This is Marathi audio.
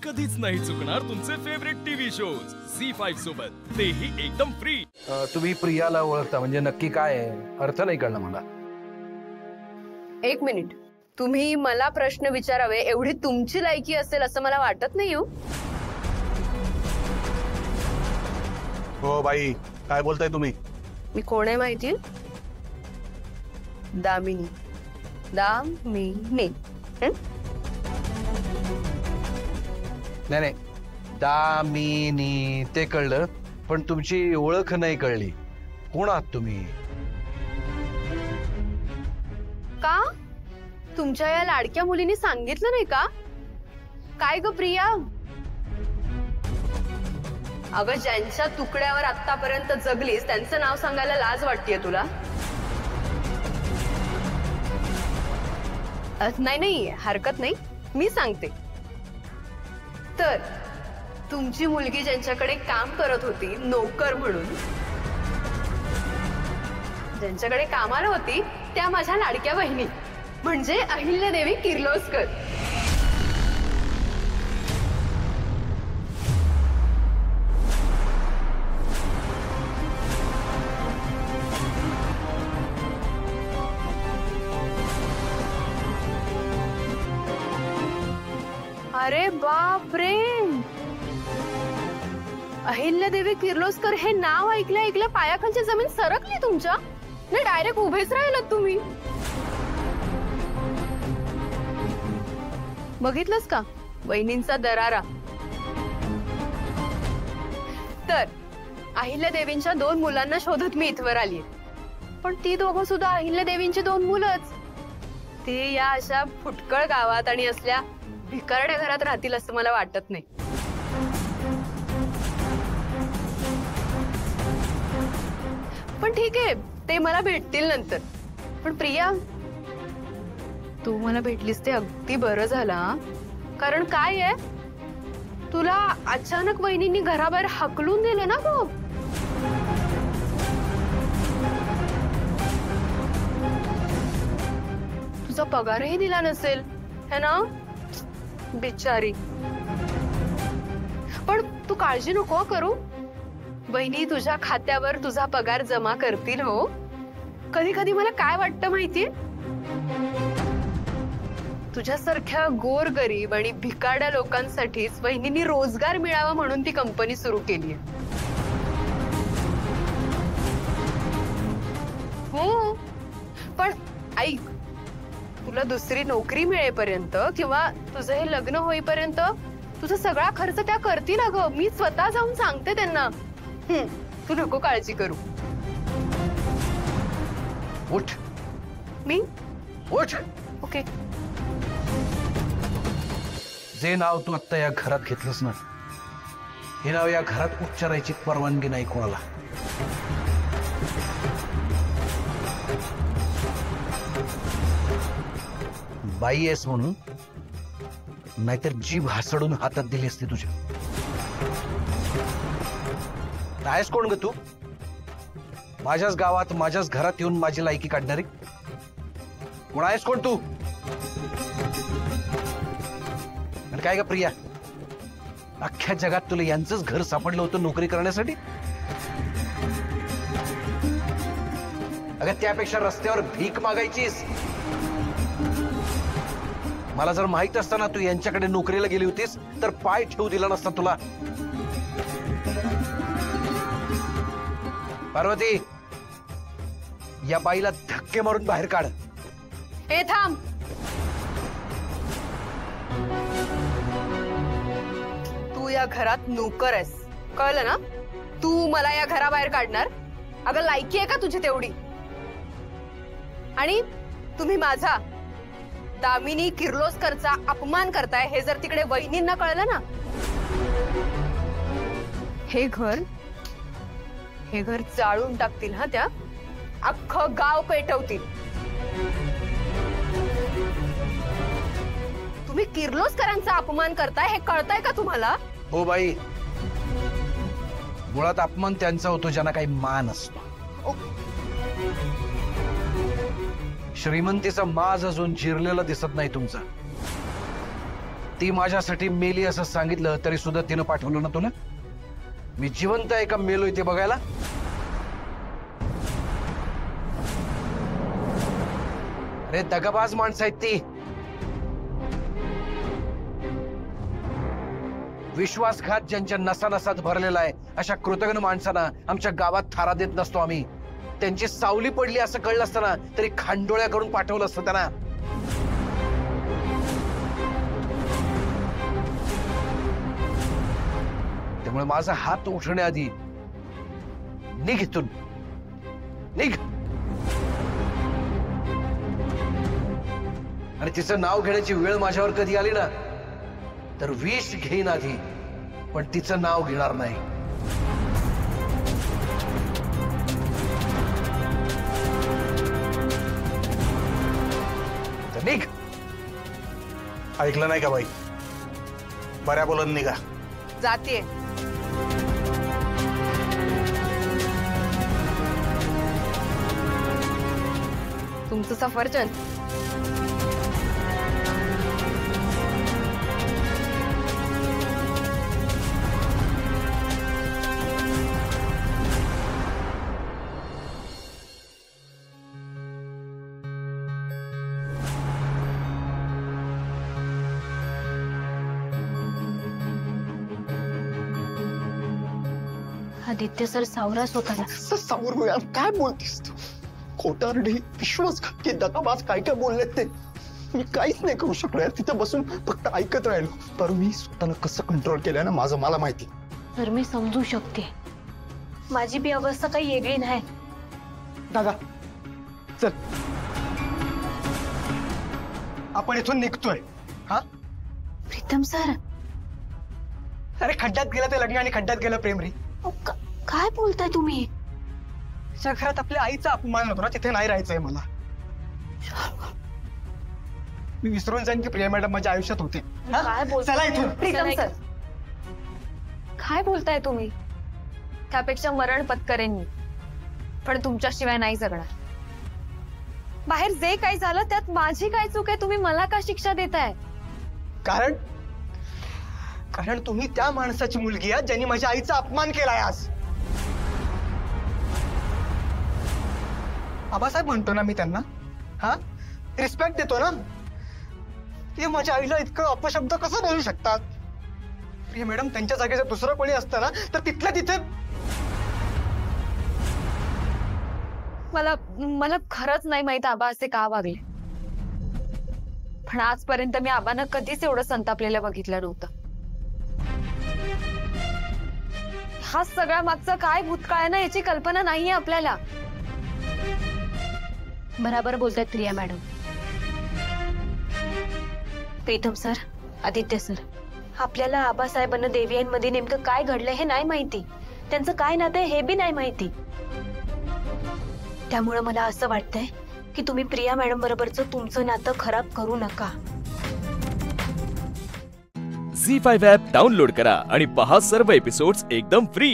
कधीच नाही चुकणार तुमचे फेवरेट टीव्ही शोज झी5 सोबत, तेही एकदम फ्री। तुम्ही प्रियाला ओळखता म्हणजे नक्की काय आहे? अर्थ नाही कळला मला। एक मिनिट, तुम्ही मला प्रश्न विचारावे एवढी तुमची लायकी असेल असं मला वाटत नाही हो। हो बाई, काय बोलताय तुम्ही? मी कोण आहे माहिती? दामिनी। दामिनी नाही नाही, दामिनी ते कळलं, पण तुमची ओळख नाही कळली। कोण आहात तुम्ही? का तुमच्या या लाडक्या मुलीने सांगितलं नाही का? काय ग प्रिया? अगं, ज्यांच्या तुकड्यावर आतापर्यंत जगलीस त्यांचं नाव सांगायला लाज वाटतेय तुला? नाही नाही, हरकत नाही, मी सांगते। तर तुमची मुलगी ज्यांच्याकडे काम करत होती नोकर म्हणून, ज्यांच्याकडे कामाला होती त्या माझ्या लाडक्या बहिणी म्हणजे अहिल्यादेवी किर्लोस्कर। अरे बाप रे, अहिल्यादेवी किर्लोस्कर हे नाव ऐकल्या ऐकल्या पायाखालची जमीन सरकली तुमच्या? नाही, डायरेक्ट उभेच राहिलात तुम्ही। बघितलंस का वहिनींचा दरारा? तर अहिल्यादेवींच्या 2 मुलांना शोधत मी इथवर आली, पण ती दोघं सुद्धा अहिल्यादेवींची 2 मुलंच। ते या अशा फुटकळ गावात आणि असल्या भिकारड्या घरात राहतील असं मला वाटत नाही। पण ठीक आहे, ते मला भेटतील नंतर। पण प्रिया, तू मला भेटलीस ते अगदी बरं झालं, कारण काय आहे, तुला अचानक वहिनींनी घराबाहेर हकलून दिले ना गो। तुझा पगारही दिला नसेल है ना बिचारी। पण तू काळजी नको करू, वहिनी तुझ्या खात्यावर तुझा पगार जमा करतील हो। कधी कधी मला काय वाटतं माहितीये, तुझ्यासारख्या गोरगरीब आणि भिकारड्या लोकांसाठीच वहिनींनी रोजगार मिळावा म्हणून ती कंपनी सुरू केली आहे। हो, पण ऐक, तुला दुसरी नोकरी मिळेपर्यंत किंवा तुझं हे लग्न होईपर्यंत तुझा सगळा खर्च त्या करतील अगं। मी स्वतः जाऊन सांगते त्यांना। तू नको काळजी करू। उठ। मी उठ। ओके। जे नाव तू आता या घरात घेतलंस ना, हे नाव या घरात उच्चारायची परवानगी नाही कोणाला। बाई आहेस म्हणून, नाहीतर जीभ हासडून हातात दिली असते तुझ्या। आहेस कोण ग तू? माझ्याच गावात माझ्याच घरात येऊन माझी लायकी काढणारी कोण आहेस? कोण तू? आणि काय ग प्रिया, अख्ख्या जगात तुला यांचंच घर सापडलं होतं नोकरी करण्यासाठी? अगं, त्यापेक्षा रस्त्यावर भीक मागायचीस। मला जर माहित असताना तू यांच्याकडे नोकरीला गेली होतीस तर पाय ठेवू दिला नसता तुला। पार्वती, या बाईला धक्के मारून बाहेर काढ। हे थांब, तू या घरात नोकर आहेस, कळलं ना? तू मला या घराबाहेर काढणार? अगं, लायकी आहे का तुझी तेवढी? आणि तुम्ही माझा दामिनी किर्लोस्करचा अपमान करताय हे जर तिकडे वहिनींना कळलं ना, हे घर जाळून टाकतील हा त्या। अख्खं गाव पेटवतील। तुम्ही किर्लोस्करांचा अपमान करताय हे कळताय का तुम्हाला? हो बाई, मुळात अपमान त्यांचा होतो ज्यांना काही मान असतो। श्रीमंतीचा माज अजून जिरलेला दिसत नाही तुमचा। ती माझ्यासाठी मेली असं सांगितलं तरी सुद्धा तिनं पाठवलं ना तुला? मी जिवंत आहे का मेलोय ते बघायला? अरे दगाबाज माणसं आहेत ती. विश्वासघात ज्यांच्या नसानसात भरलेला आहे अशा कृतज्ञ माणसांना आमच्या गावात थारा देत नसतो आम्ही. त्यांची सावली पडली असं कळलं असताना तरी खांडोळ्या करून पाठवलं असतं त्यांना. त्यामुळे माझा हात उठण्याआधी निघ इथून, निघ. आणि तिचं नाव घेण्याची वेळ माझ्यावर कधी आली ना तर विष घेईन आधी, पण तिचं नाव घेणार नाही. तर निघ. ऐकलं नाही का बाई? बऱ्या बोलत निघा. जातीये. तुमचं सफरचंद. आदित्य सर सावरास होता ना. सावर यार, काय बोलतीस तू? खोटारडी, विश्वासघाती, दगाबाज काय काय बोललेत ते मी काहीच नाही करू शकलो यार. तिथे बसून फक्त ऐकत राहिलो. तर मी स्वतःला कसं कंट्रोल केलंय ना माझं मला माहिती. तर मी समजू शकते. माझी बी अवस्था काही वेगळी नाही. दादा चल आपण इथून निघतोय. हा प्रीतम सर, अरे खड्ड्यात गेलं ते लग्न आणि खड्ड्यात गेलं प्रेम रे. काय बोलताय तुम्ही? ज्या घरात आपल्या आईचा अपमान होतो ना तिथे नाही राहायचंय मला. मी विसरून जाईन की प्रिया मॅडम माझ्या आयुष्यात होते. काय बोलताय? चला इथून. प्रीतम सर, काय बोलताय तुम्ही? त्यापेक्षा मरण पत्करेन मी, पण तुमच्याशिवाय नाही जगणार. बाहेर जे काही झालं त्यात माझी काय चूक आहे? तुम्ही मला का शिक्षा देताय? कारण कारण तुम्ही त्या माणसाची मुलगी आहात ज्यांनी माझ्या आईचा अपमान केलाय आज. आबासाहेब म्हणतो ना मी त्यांना. हा रिस्पेक्ट देतो ना. ते माझ्या आईला इतकं अपशब्द कसं बोलू शकतात? प्रिया मॅडम त्यांच्या जागेचं दुसरं कोणी असतं ना तर तिथल्या तिथे. मला खरंच नाही माहित आबा असे का वागले, पण आजपर्यंत मी आबांना कधीच एवढं संतापलेलं बघितलं नव्हतं. हा सगळ्या मागचं काय भूतकाळ आहे ना याची कल्पना नाहीये आपल्याला. बराबर बोलतायत Priya madam. Pritam sir, Aditya sir, आपल्याला आबासाहेबांना देवियांमध्ये नेमकं काय घडलंय हे नाही माहिती. त्यांचं काय नातं आहे हे बी नाही माहिती. त्यामुळे मला असं वाटतंय की तुम्ही प्रिया मॅडम बरोबरचं तुमचं नातं खराब करू नका. झी5 ॲप डाउनलोड करा आणि पहा सर्व एपिसोड्स एकदम फ्री.